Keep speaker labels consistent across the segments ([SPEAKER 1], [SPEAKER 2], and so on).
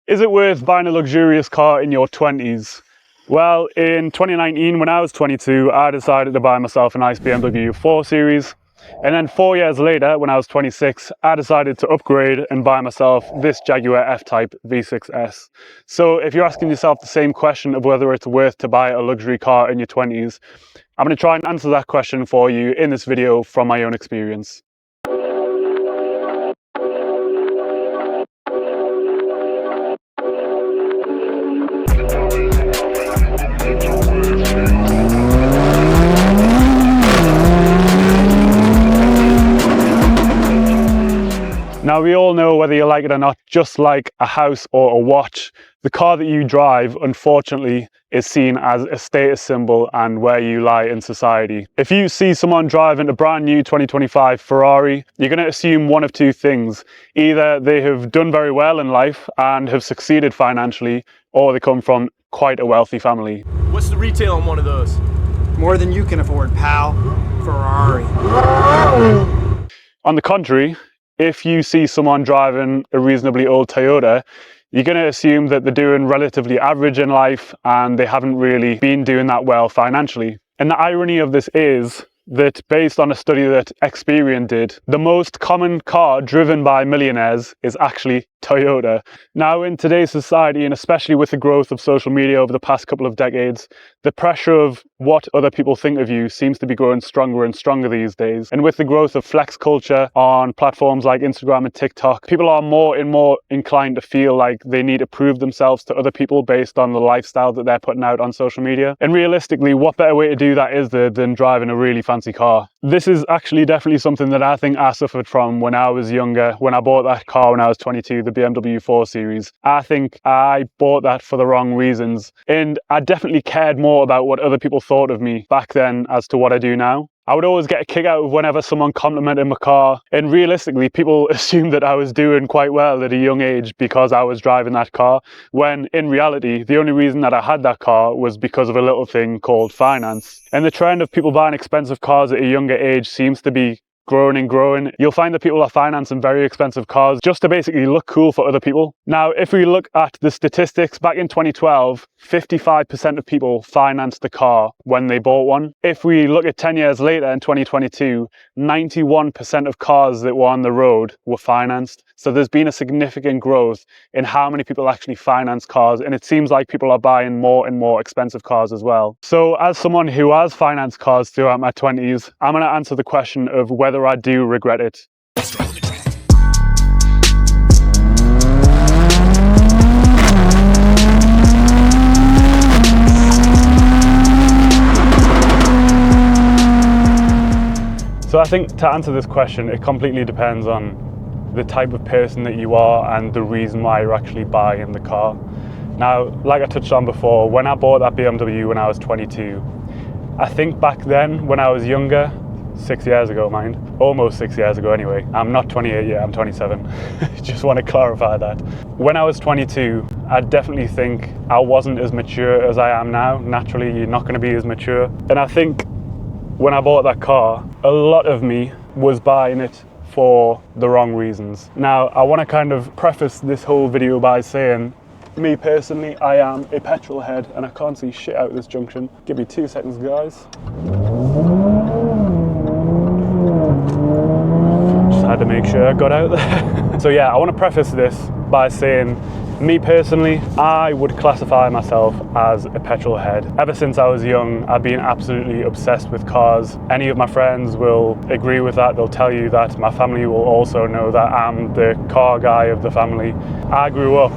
[SPEAKER 1] Is it worth buying a luxurious car in your 20s? Well, in 2019, when I was 22, I decided to buy myself a nice BMW 4 Series. And then 4 years later, when I was 26, I decided to upgrade and buy myself this Jaguar F-Type V6S. So if you're asking yourself the same question of whether it's worth to buy a luxury car in your 20s, I'm going to try and answer that question for you in this video from my own experience. Now, we all know, whether you like it or not, just like a house or a watch, the car that you drive, unfortunately, is seen as a status symbol and where you lie in society. If you see someone driving a brand new 2025 Ferrari, you're going to assume one of two things. Either they have done very well in life and have succeeded financially, or they come from quite a wealthy family.
[SPEAKER 2] What's the retail on one of those?
[SPEAKER 3] More than you can afford, pal. Ferrari.
[SPEAKER 1] On the contrary, if you see someone driving a reasonably old Toyota, you're going to assume that they're doing relatively average in life and they haven't really been doing that well financially. And the irony of this is that, based on a study that Experian did, the most common car driven by millionaires is actually Toyota. Now, in today's society, and especially with the growth of social media over the past couple of decades, the pressure of what other people think of you seems to be growing stronger and stronger these days. And with the growth of flex culture on platforms like Instagram and TikTok, people are more and more inclined to feel like they need to prove themselves to other people based on the lifestyle that they're putting out on social media. And realistically, what better way to do that is there than driving a really fancy car? This is actually definitely something that I think I suffered from when I was younger. When I bought that car when I was 22, the BMW 4 Series, I think I bought that for the wrong reasons. And I definitely cared more about what other people thought of me back then as to what I do now. I would always get a kick out of whenever someone complimented my car, and realistically, people assumed that I was doing quite well at a young age because I was driving that car, when in reality, the only reason that I had that car was because of a little thing called finance. And the trend of people buying expensive cars at a younger age seems to be growing and growing. You'll find that people are financing very expensive cars just to basically look cool for other people. Now, if we look at the statistics, back in 2012, 55% of people financed the car when they bought one. If we look at 10 years later in 2022, 91% of cars that were on the road were financed. So there's been a significant growth in how many people actually finance cars, and it seems like people are buying more and more expensive cars as well. So as someone who has financed cars throughout my 20s, I'm going to answer the question of whether I do regret it. So I think, to answer this question, it completely depends on the type of person that you are and the reason why you're actually buying the car. Now, like I touched on before, when I bought that BMW when I was 22, I think back then when I was younger, 6 years ago, mind, almost 6 years ago anyway. I'm not 28 yet, I'm 27. Just want to clarify that. When I was 22, I definitely think I wasn't as mature as I am now. Naturally, you're not going to be as mature. And I think when I bought that car, a lot of me was buying it for the wrong reasons. Now, I want to kind of preface this whole video by saying, me personally, I am a petrol head and I can't see shit out of this junction. Give me 2 seconds, guys. Just had to make sure I got out there. So yeah, I want to preface this by saying, me personally, I would classify myself as a petrol head. Ever since I was young, I've been absolutely obsessed with cars. Any of my friends will agree with that. They'll tell you that. My family will also know that I'm the car guy of the family. I grew up,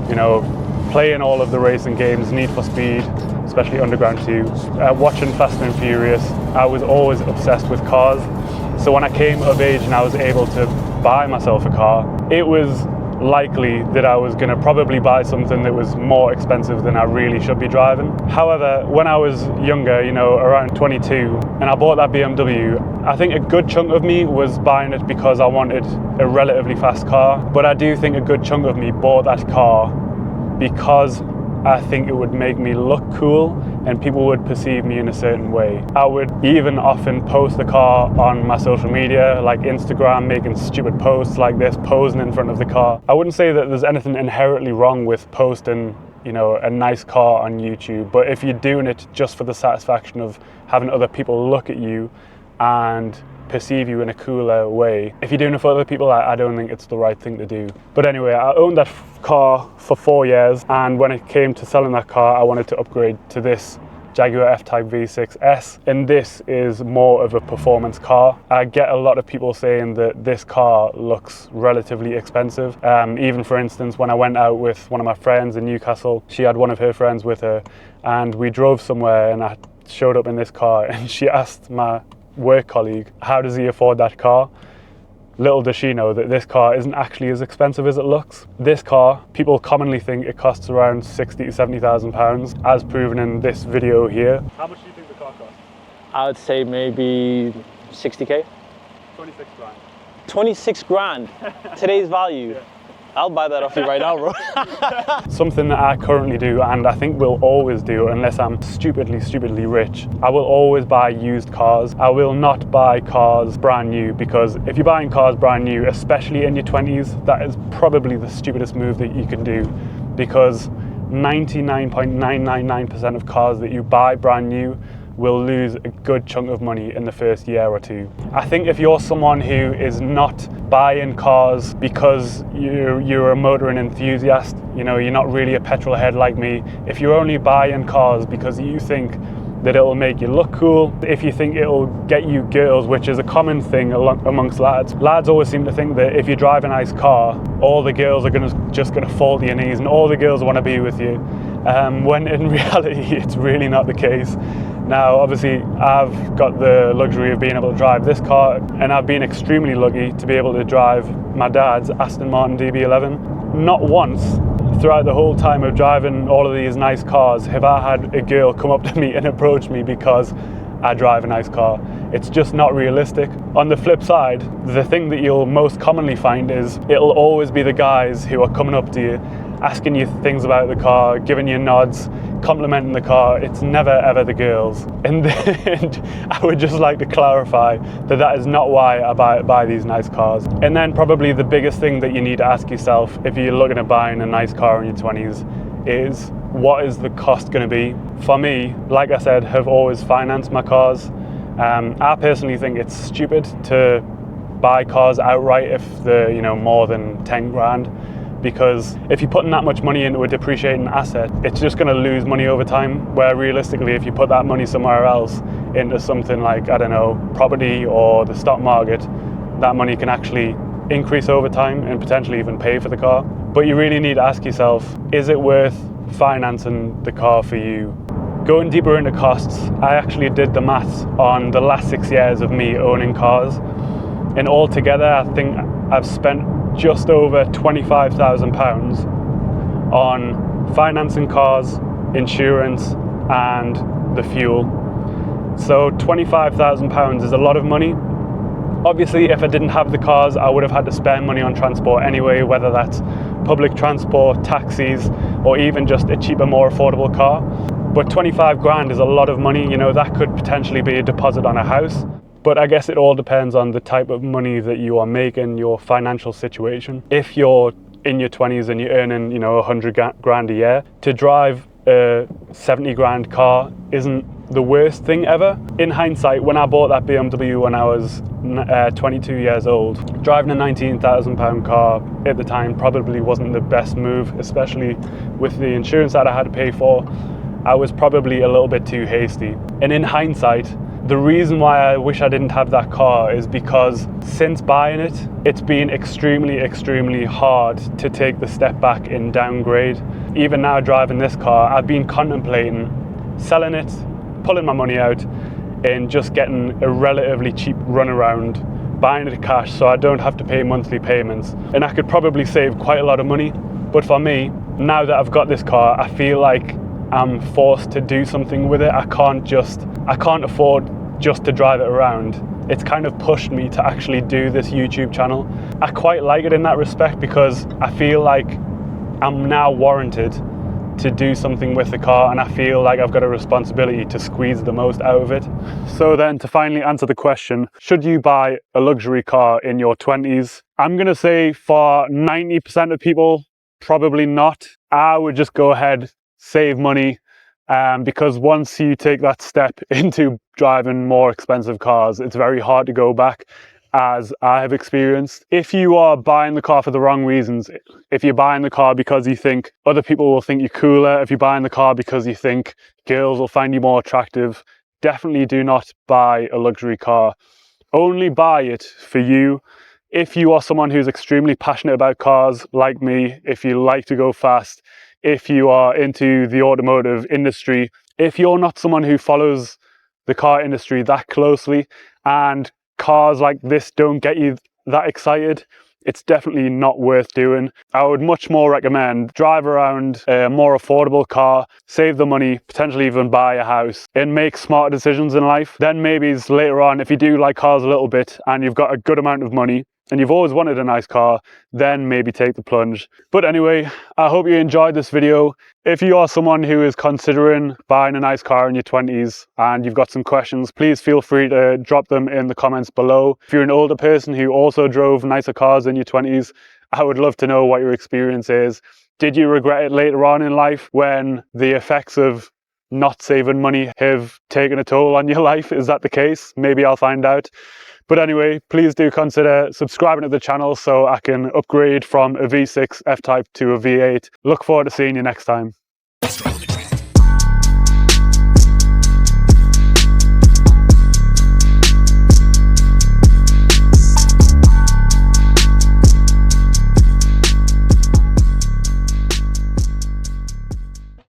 [SPEAKER 1] you know, playing all of the racing games, Need for Speed, especially Underground 2, watching Fast and Furious. I was always obsessed with cars. So when I came of age and I was able to buy myself a car, it was likely that I was going to probably buy something that was more expensive than I really should be driving. However, when I was younger, you know, around 22, and I bought that BMW, I think a good chunk of me was buying it because I wanted a relatively fast car, but I do think a good chunk of me bought that car because I think it would make me look cool and people would perceive me in a certain way. I would even often post the car on my social media, like Instagram, making stupid posts like this, posing in front of the car. I wouldn't say that there's anything inherently wrong with posting, you know, a nice car on YouTube, but if you're doing it just for the satisfaction of having other people look at you and perceive you in a cooler way, if you're doing it for other people, I don't think it's the right thing to do. But anyway, I owned that car for 4 years, and when it came to selling that car, I wanted to upgrade to this Jaguar F-Type V6S, and this is more of a performance car. I get a lot of people saying that this car looks relatively expensive. Even for instance, when I went out with one of my friends in Newcastle, she had one of her friends with her, and we drove somewhere and I showed up in this car, and she asked my work colleague, how does he afford that car? Little does she know that this car isn't actually as expensive as it looks. This car, people commonly think it costs around 60 to 70,000 pounds, as proven in this video here. How much do you think the car costs?
[SPEAKER 4] I would say maybe 60k.
[SPEAKER 1] 26 grand.
[SPEAKER 4] 26 grand, today's value.
[SPEAKER 1] Yeah.
[SPEAKER 4] I'll buy that off you right now, bro.
[SPEAKER 1] Something that I currently do, and I think will always do unless I'm stupidly rich, I will always buy used cars. I will not buy cars brand new, because if you're buying cars brand new, especially in your 20s, that is probably the stupidest move that you can do, because 99.999% of cars that you buy brand new will lose a good chunk of money in the first year or two. I think if you're someone who is not buying cars because you're a motoring enthusiast, you know, you're not really a petrol head like me, if you're only buying cars because you think that it'll make you look cool, if you think it'll get you girls, which is a common thing amongst lads. Lads always seem to think that if you drive a nice car, all the girls are just gonna fall to your knees and all the girls want to be with you, when in reality it's really not the case. Now, obviously, I've got the luxury of being able to drive this car, and I've been extremely lucky to be able to drive my dad's Aston Martin DB11. Not once throughout the whole time of driving all of these nice cars have I had a girl come up to me and approach me because I drive a nice car. It's just not realistic. On the flip side, the thing that you'll most commonly find is it'll always be the guys who are coming up to you, asking you things about the car, giving you nods, complimenting the car. It's never ever the girls. And then I would just like to clarify that that is not why I buy these nice cars. And then probably the biggest thing that you need to ask yourself if you're looking at buying a nice car in your 20s is, what is the cost going to be? For me, like I said, have always financed my cars. I personally think it's stupid to buy cars outright if they're, you know, more than 10 grand. Because if you're putting that much money into a depreciating asset, it's just going to lose money over time, where realistically if you put that money somewhere else into something like, I don't know, property or the stock market, that money can actually increase over time and potentially even pay for the car. But you really need to ask yourself, is it worth financing the car for you? Going deeper into costs, I actually did the maths on the last 6 years of me owning cars, and altogether I think I've spent just over £25,000 on financing cars, insurance and the fuel. So £25,000 is a lot of money. Obviously if I didn't have the cars, I would have had to spend money on transport anyway, whether that's public transport, taxis, or even just a cheaper, more affordable car. But 25 grand is a lot of money, you know, that could potentially be a deposit on a house. But I guess it all depends on the type of money that you are making, your financial situation. If you're in your 20s and you're earning, you know, 100 grand a year, to drive a 70 grand car isn't the worst thing ever. In hindsight, when I bought that BMW when I was 22 years old, driving a £19,000 car at the time probably wasn't the best move, especially with the insurance that I had to pay for. I was probably a little bit too hasty. And in hindsight, the reason why I wish I didn't have that car is because since buying it, it's been extremely hard to take the step back and downgrade. Even now driving this car, I've been contemplating selling it, pulling my money out and just getting a relatively cheap runaround, buying it cash so I don't have to pay monthly payments. And I could probably save quite a lot of money. But for me, now that I've got this car, I feel like I'm forced to do something with it. I can't afford just to drive it around. It's kind of pushed me to actually do this YouTube channel. I quite like it in that respect because I feel like I'm now warranted to do something with the car, and I feel like I've got a responsibility to squeeze the most out of it. So then, to finally answer the question, should you buy a luxury car in your 20s? I'm going to say for 90% of people, probably not. I would just go ahead, save money, because once you take that step into driving more expensive cars, it's very hard to go back, as I have experienced. If you are buying the car for the wrong reasons, if you're buying the car because you think other people will think you're cooler, if you're buying the car because you think girls will find you more attractive, definitely do not buy a luxury car. Only buy it for you. If you are someone who's extremely passionate about cars, like me, if you like to go fast, if you are into the automotive industry, if you're not someone who follows the car industry that closely, and cars like this don't get you that excited, it's definitely not worth doing. I would much more recommend drive around a more affordable car, save the money, potentially even buy a house, and make smarter decisions in life. Then maybe later on, if you do like cars a little bit and you've got a good amount of money and you've always wanted a nice car, then maybe take the plunge. But anyway, I hope you enjoyed this video. If you are someone who is considering buying a nice car in your 20s and you've got some questions, please feel free to drop them in the comments below. If you're an older person who also drove nicer cars in your 20s, I would love to know what your experience is. Did you regret it later on in life when the effects of not saving money have taken a toll on your life? Is that the case? Maybe I'll find out. But anyway, please do consider subscribing to the channel so I can upgrade from a V6 F-Type to a V8. Look forward to seeing you next time.